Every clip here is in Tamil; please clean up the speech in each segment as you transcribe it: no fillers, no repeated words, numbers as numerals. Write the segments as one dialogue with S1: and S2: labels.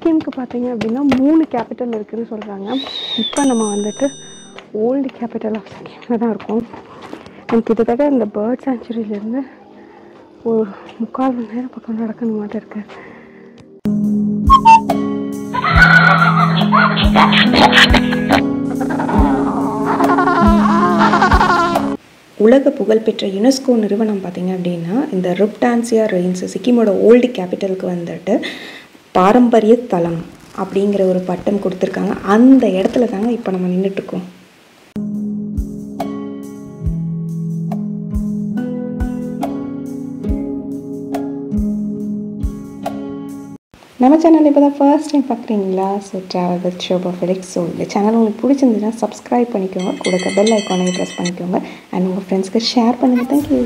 S1: சிக்கிமுக்கு பார்த்தீங்க அப்படின்னா 3 கேபிட்டல் இருக்குதுன்னு சொல்கிறாங்க. இப்போ நம்ம வந்துட்டு ஓல்டு கேபிட்டல் ஆஃப் சிக்கிமில் தான் இருக்கோம். கிட்டத்தட்ட இந்த பேர்ட் சாங்சுரியிலேருந்து ஒரு 3/4 மணி நேரம் பக்கம் நடக்கணும் மாட்ட இருக்கு.
S2: உலக புகழ்பெற்ற யுனெஸ்கோ நிறுவனம் பார்த்திங்க அப்படின்னா இந்த ருப்டான்சியா ரெயின்ஸ் சிக்கிமோட ஓல்டு கேபிட்டலுக்கு வந்துட்டு பாரம்பரிய தலம் அப்படிங்கிற ஒரு பட்டம் கொடுத்துருக்காங்க. அந்த இடத்துல தாங்க இப்போ நம்ம நின்றுட்டுருக்கோம். நம்ம சேனல் இப்போ தான் ஃபர்ஸ்ட் டைம் பார்க்குறீங்களா? So travel with Shoba Felix. So இந்த சேனல் உங்களுக்கு பிடிச்சிருந்துச்சுன்னா சப்ஸ்கிரைப் பண்ணிக்கோங்க, கொடுக்க பெல் ஐக்கானை ப்ரெஸ் பண்ணிக்கோங்க அண்ட் உங்கள் ஃப்ரெண்ட்ஸ்க்கு ஷேர் பண்ணுங்கள். தேங்க்யூ.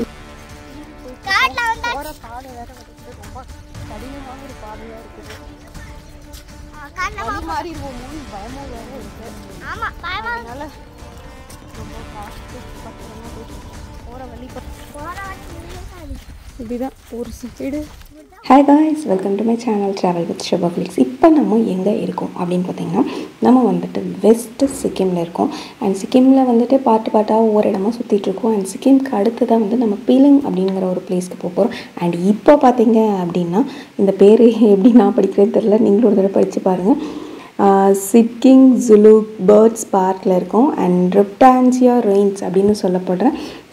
S1: இப்படிதான் ஒரு side.
S2: Hi guys, welcome to my channel travel with Shoba Felix. இப்போ நம்ம எங்கே இருக்கோம் அப்படின்னு பார்த்தீங்கன்னா நம்ம வந்துட்டு வெஸ்ட்டு சிக்கிமில் இருக்கோம். அண்ட் சிக்கிமில் வந்துட்டு பாட்டாக ஒவ்வொரு இடமா சுற்றிட்டுருக்கோம். அண்ட் சிக்கிம்க்கு அடுத்து தான் வந்து நம்ம பீலிங் அப்படிங்கிற ஒரு பிளேஸ்க்கு போகிறோம். அண்ட் இப்போ பார்த்தீங்க அப்படின்னா இந்த பேர் எப்படி நான் படிக்கிறேன்னு தெரில, நீங்களும் ஒரு தடவை படித்து பாருங்கள். சிக்கிங் ஜுலு பேர்ட்ஸ் பார்க்கில் இருக்கும். அண்ட் ருப்டான்சியா ரெயின்ஸ் அப்படின்னு சொல்லப்படுற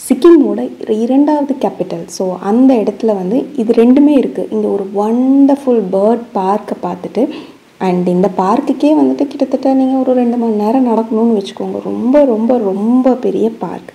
S2: சிக்கிமோட 2வது கேபிட்டல். ஸோ அந்த இடத்துல வந்து இது ரெண்டுமே இருக்குது. இங்கே ஒரு வண்டர்ஃபுல் பேர்ட் பார்க்கை பார்த்துட்டு அண்ட் இந்த பார்க்குக்கே வந்துட்டு கிட்டத்தட்ட நீங்கள் ஒரு 2 மணி நேரம் நடக்கணும்னு வச்சுக்கோங்க. ரொம்ப ரொம்ப ரொம்ப பெரிய பார்க்.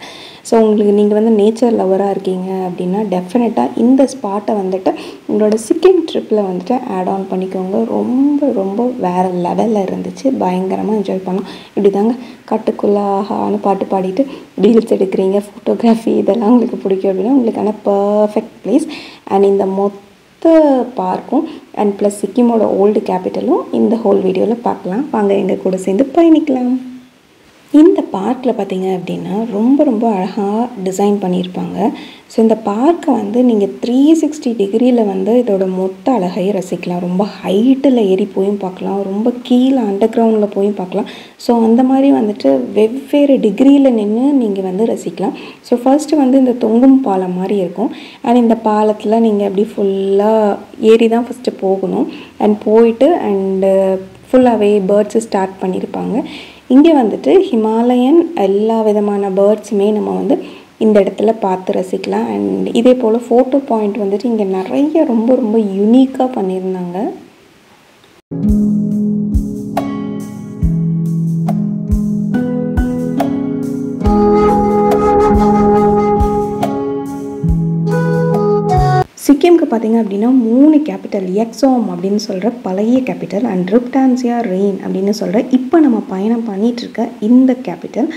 S2: ஸோ நீங்கள் வந்து நேச்சர் லவராக இருக்கீங்க அப்படின்னா டெஃபினட்டாக இந்த ஸ்பாட்டை வந்துட்டு உங்களோட சிக்கிம் ட்ரிப்பில் வந்துட்டு ஆட் ஆன் பண்ணிக்கோங்க. ரொம்ப ரொம்ப வேறு லெவலில் இருந்துச்சு, பயங்கரமாக என்ஜாய் பண்ணோம். இப்படி தாங்க காட்டுக்குள்ளாகான்னு பாட்டு பாடிட்டு ரீல்ஸ் எடுக்கிறீங்க, ஃபோட்டோகிராஃபி இதெல்லாம் உங்களுக்கு பிடிக்கும் அப்படின்னா உங்களுக்கான பர்ஃபெக்ட் பிளேஸ். அண்ட் இந்த மொத்த பார்க்கும் அண்ட் ப்ளஸ் சிக்கிமோட ஓல்டு கேபிட்டலும் இந்த ஹோல் வீடியோவில் பார்க்கலாம். வாங்க எங்கள் கூட சேர்ந்து பயணிக்கலாம். இந்த பார்க்கில் பார்த்தீங்க அப்படின்னா ரொம்ப ரொம்ப அழகாக டிசைன் பண்ணியிருப்பாங்க. ஸோ இந்த பார்க்கை வந்து நீங்கள் 360 டிகிரியில் வந்து இதோட மொத்த அழகையை ரசிக்கலாம். ரொம்ப ஹைட்டில் ஏறி போயும் பார்க்கலாம், ரொம்ப கீழே அண்டர் கிரவுண்டில் போயும் பார்க்கலாம். ஸோ அந்த மாதிரி வந்துட்டு வெவ்வேறு டிகிரியில் நின்று நீங்கள் வந்து ரசிக்கலாம். ஸோ ஃபர்ஸ்ட்டு வந்து இந்த தொங்கும் பாலம் மாதிரி இருக்கும். அண்ட் இந்த பாலத்தில் நீங்கள் அப்படி ஃபுல்லாக ஏறி தான் ஃபஸ்ட்டு போகணும். அண்ட் போயிட்டு அண்டு ஃபுல்லாகவே பேர்ட்ஸு ஸ்டார்ட் பண்ணியிருப்பாங்க. இங்கே வந்துட்டு ஹிமாலயன் எல்லா விதமான பேர்ட்ஸுமே நம்ம வந்து இந்த இடத்துல பார்த்து ரசிக்கலாம். அண்ட் இதே போல் ஃபோட்டோ பாயிண்ட் வந்துட்டு இங்கே நிறைய ரொம்ப ரொம்ப யூனிக்காக பண்ணியிருந்தாங்க. சிக்கிமுக்கு பார்த்திங்க அப்படின்னா 3 கேபிட்டல். எக்ஸோம் அப்படின்னு சொல்கிற பழைய கேபிட்டல் அண்ட் ருப்டான்சியா ரெயின் அப்படின்னு சொல்கிற இப்போ நம்ம பயணம் பண்ணிகிட்ருக்க இந்த கேபிட்டல்.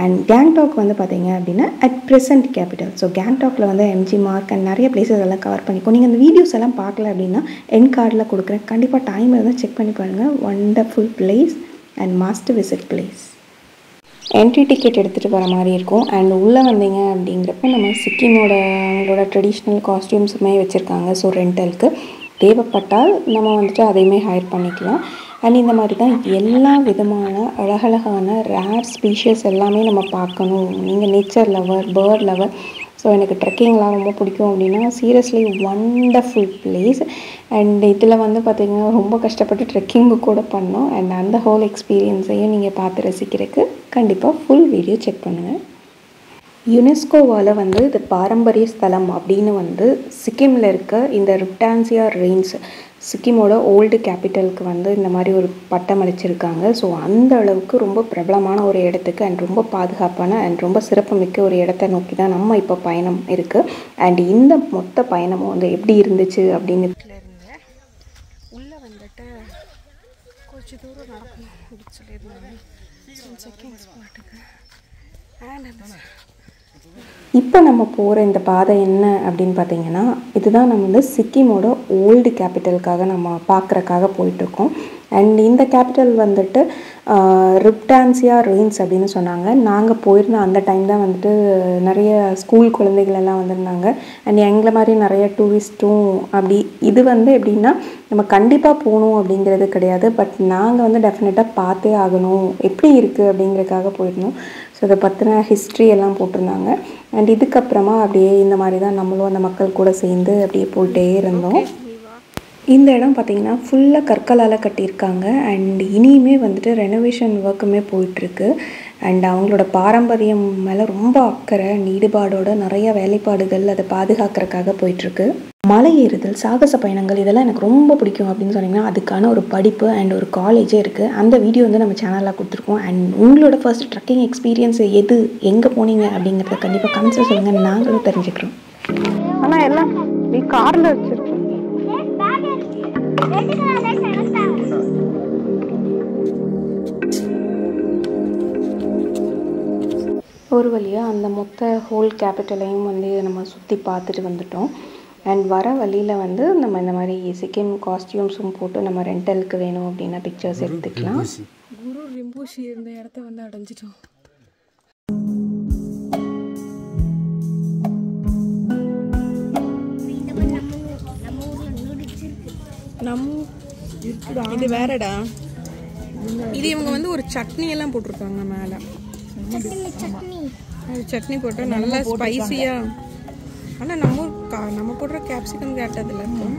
S2: அண்ட் கேங்டாக் வந்து பார்த்திங்க அப்படின்னா அட் ப்ரெசன்ட் கேபிட்டல். ஸோ கேங்டாக்ல வந்து எம்ஜி மார்க் அண்ட் நிறைய பிளேசஸ் எல்லாம் கவர் பண்ணிக்கோ. நீங்கள் அந்த வீடியோஸ் எல்லாம் பார்க்கல அப்படின்னா என் கார்டில் கொடுக்குறேன், கண்டிப்பாக டைம் இருந்தால் செக் பண்ணி பாருங்கள். Wonderful place and must visit place. Entry ticket எடுத்துகிட்டு வர மாதிரி இருக்கும். அண்ட் உள்ளே வந்தீங்க அப்படிங்கிறப்ப நம்ம சிக்கிமோட அவங்களோட ட்ரெடிஷ்னல் காஸ்டியூம்ஸுமே வச்சுருக்காங்க. ஸோ ரெண்டலுக்கு தேவைப்பட்டால் நம்ம வந்துட்டு அதையுமே ஹையர் பண்ணிக்கலாம். அண்ட் இந்த மாதிரி தான் எல்லா விதமான அழகழகான ரேர் ஸ்பீஷியஸ் எல்லாமே நம்ம பார்க்கணும். நீங்கள் nature lover, bird lover, so எனக்கு ட்ரெக்கிங்லாம் ரொம்ப பிடிக்கும் அப்படின்னா சீரியஸ்லி வண்டர்ஃபுல் பிளேஸ். அண்ட் இதில் வந்து பார்த்திங்கன்னா ரொம்ப கஷ்டப்பட்டு ட்ரெக்கிங்கு கூட பண்ணோம். அண்ட் அந்த ஹோல் எக்ஸ்பீரியன்ஸையும் நீங்கள் பார்த்து ரசிக்கிறதுக்கு கண்டிப்பாக ஃபுல் வீடியோ செக் பண்ணுங்கள். யுனெஸ்கோவால் வந்து இது பாரம்பரிய ஸ்தலம் அப்படின்னு வந்து சிக்கிமில் இருக்க இந்த ருப்டான்சியா ரெயின்ஸ் சிக்கிமோட ஓல்டு கேபிட்டலுக்கு வந்து இந்த மாதிரி ஒரு பட்டம் அளிச்சிருக்காங்க. ஸோ அந்த அளவுக்கு ரொம்ப பிரபலமான ஒரு இடத்துக்கு அண்ட் ரொம்ப பாதுகாப்பான அண்ட் ரொம்ப சிறப்புமிக்க ஒரு இடத்த நோக்கி தான் நம்ம இப்போ பயணம் இருக்குது. அண்ட் இந்த மொத்த பயணமும் வந்து எப்படி இருந்துச்சு அப்படின்னு
S1: உள்ளே வந்துட்டு கொஞ்சம் தூரம் நடக்கணும் அப்படின்னு சொல்லியிருந்தாங்க. செகண்ட் ஸ்பாட்டுக்கு அண்ட்
S2: இப்போ நம்ம போகிற இந்த பாதை என்ன அப்படின்னு பார்த்தீங்கன்னா இதுதான் நம்ம வந்து சிக்கிமோட ஓல்டு கேபிட்டலுக்காக நம்ம பார்க்குறக்காக போயிட்டுருக்கோம். அண்ட் இந்த கேபிட்டல் வந்துட்டு ரிப்டான்சியா ரூயின்ஸ் அப்படின்னு சொன்னாங்க. நாங்கள் போயிருந்த அந்த டைம் தான் வந்துட்டு நிறைய ஸ்கூல் குழந்தைகள் எல்லாம் வந்திருந்தாங்க. அண்ட் எங்களை மாதிரி நிறைய டூரிஸ்ட்டும் அப்படி. இது வந்து எப்படின்னா நம்ம கண்டிப்பாக போகணும் அப்படிங்கிறது கிடையாது, பட் நாங்கள் வந்து டெஃபினட்டாக பார்த்தே ஆகணும் எப்படி இருக்குது அப்படிங்கிறதுக்காக போயிருந்தோம். ஸோ அதை பற்றின ஹிஸ்ட்ரி எல்லாம் போட்டிருந்தாங்க. அண்ட் இதுக்கப்புறமா அப்படியே இந்த மாதிரி தான் நம்மளும் அந்த மக்கள் கூட சேர்ந்து அப்படியே போயிட்டே இருந்தோம். இந்த இடம் பார்த்திங்கன்னா ஃபுல்லாக கற்களால் கட்டியிருக்காங்க. அண்ட் இனியுமே வந்துட்டு ரெனோவேஷன் ஒர்க்குமே போயிட்டுருக்கு. அண்ட் அவங்களோட பாரம்பரியம் மேலே ரொம்ப அக்கறை ஈடுபாடோட நிறைய வேலைப்பாடுகள் அதை பாதுகாக்கிறதுக்காக போயிட்டுருக்கு. மலை ஏறுதல், சாகச பயணங்கள் இதெல்லாம் எனக்கு ரொம்ப பிடிக்கும் அப்படின்னு சொன்னிங்கன்னா அதுக்கான ஒரு படிப்பு அண்ட் ஒரு காலேஜே இருக்குது. அந்த வீடியோ வந்து நம்ம சேனலில் கொடுத்துருக்கோம். அண்ட் உங்களோட ஃபர்ஸ்ட் ட்ரக்கிங் எக்ஸ்பீரியன்ஸ் எது, எங்கே போனீங்க அப்படிங்கிறத கண்டிப்பாக கமெண்ட்ஸில் சொல்லுங்கள், நாங்களும் தெரிஞ்சுக்கிறோம்.
S1: ஆனால் எல்லாம் நீ காரில் வச்சுருக்கோம்.
S2: ஒரு வழியாக அந்த மொத்த ஹோல் கேபிட்டலையும் வந்து நம்ம சுற்றி பார்த்துட்டு வந்துட்டோம். அண்ட் வர வழியில் வந்து நம்ம இந்த மாதிரி சிக்கிம் காஸ்டியூம்ஸும் போட்டு நம்ம ரெண்டலுக்கு வேணும் அப்படின்னா பிக்சர்ஸ் எடுத்துக்கலாம்.
S1: குரு ரிம்போஷி இருந்த இடத்த வந்து அடைஞ்சிட்டோம். இது வேறடா. இது இவங்க வந்து ஒரு சட்னி எல்லாம் போட்டிருக்காங்க மேலே. சட்னி போட்டால் நல்லா ஸ்பைசியாக. ஆனால் நம்ம போடுற கேப்சிகம் கேட்டதில்ல இருக்கும்.